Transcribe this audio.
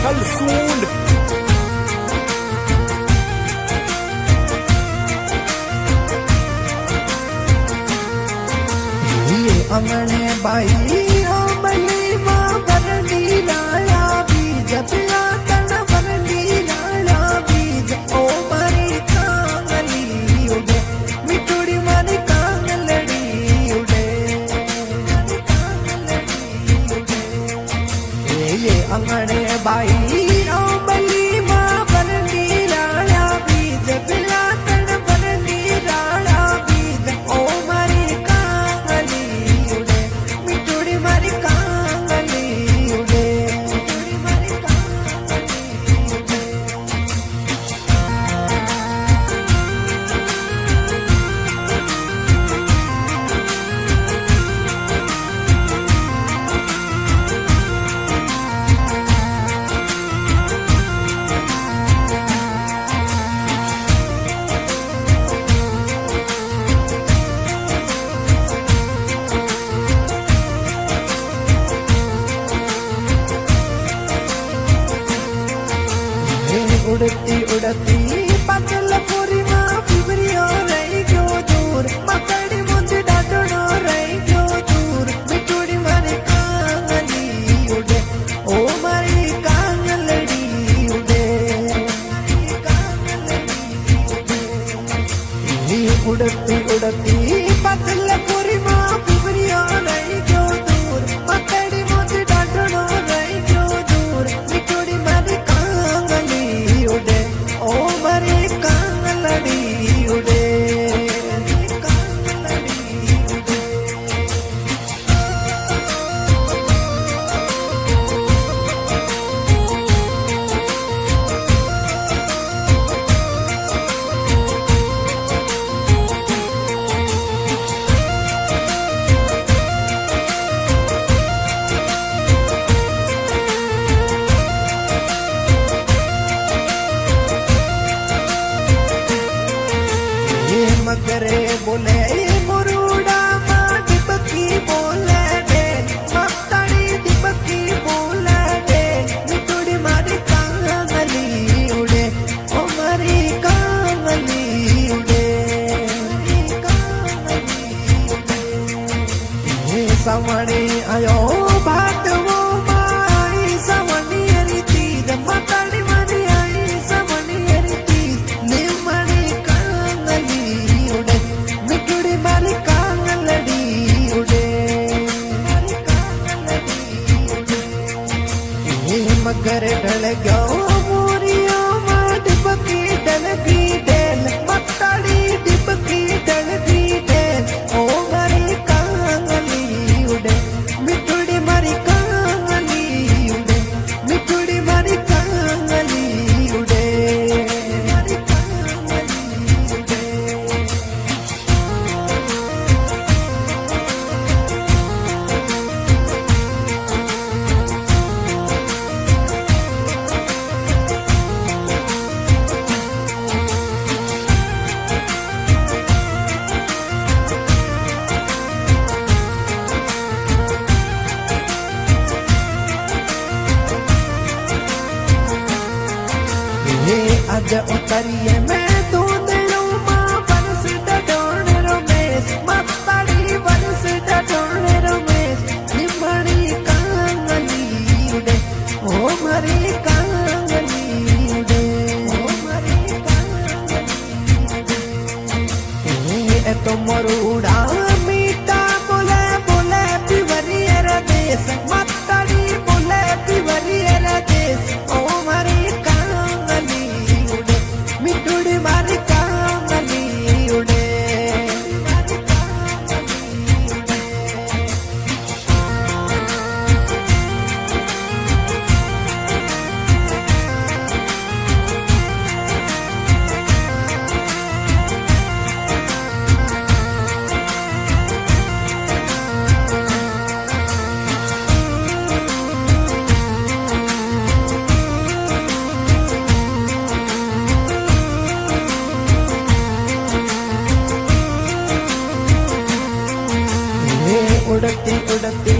कल सूंड अमने बाई अमली मां बरनी लाया बीज पिला तन बरनी लाया बीज ओ मारी कांगली उड़े मिठुड़ी मारी कांगलड़ी उड़े ये अमने बाई अमली मां बरनी लाया बीज पिला तन बरनी लाया बीज ओ मारी कांगली उड़ती उड़ती पतल पूरी मां फिबरियो रही क्यों दूर पकड़ी मुझे डाटड़ो रही क्यों दूर मिठुड़ी मारी कांगली उड़े ओ मारी कांगलड़ी उड़े उड़ती उड़ती पतल पूरी मां फिबरियो रही क्यों दूर पकड़ी मुझे डाटड़ो रही क्यों दूर मिठुड़ी मारी कांगली उड़े ओ मरी कांगलड़ी उड़े मगरे बोले मुरुड़ा मां डिबकी बोले दे मत्तड़ी डिबकी बोले दे मिठुड़ी मारी कांगली उड़े ओ मारी कांगली उड़े ये सवणी आयो भात वो माई सवणी हरी तीज मत्तड़ी मारी आई सवणी हरी तीज निमणी कांगली मिठुड़ी मारी कांगलड़ी उड़े मगर ढल गयो मोरियो मां डिबकी डलगी डेल मत्तड़ी डिबकी डलगी डेल ओ मारी कांगली उड़े मिठुड़ी मारी कांगली उड़े मिठुड़ी मारी कांगली उड़े मारी कांगली उड़े आज उतरिए मैं दूधड़ू मां बरस डोण रमेश मत्तड़ी बरस डोण रमेश निमणी कांगली उड़े ओ मारी कांगली उड़े ओ मारी कांगली उड़े तो मरुड़ा मीठा बोले बोले पिवरियर देश मत्तड़ी बोले पिवरियर देश ओ मारी कांगली मिठुड़ी मारी कांगली उड़े उड़ती उड़ती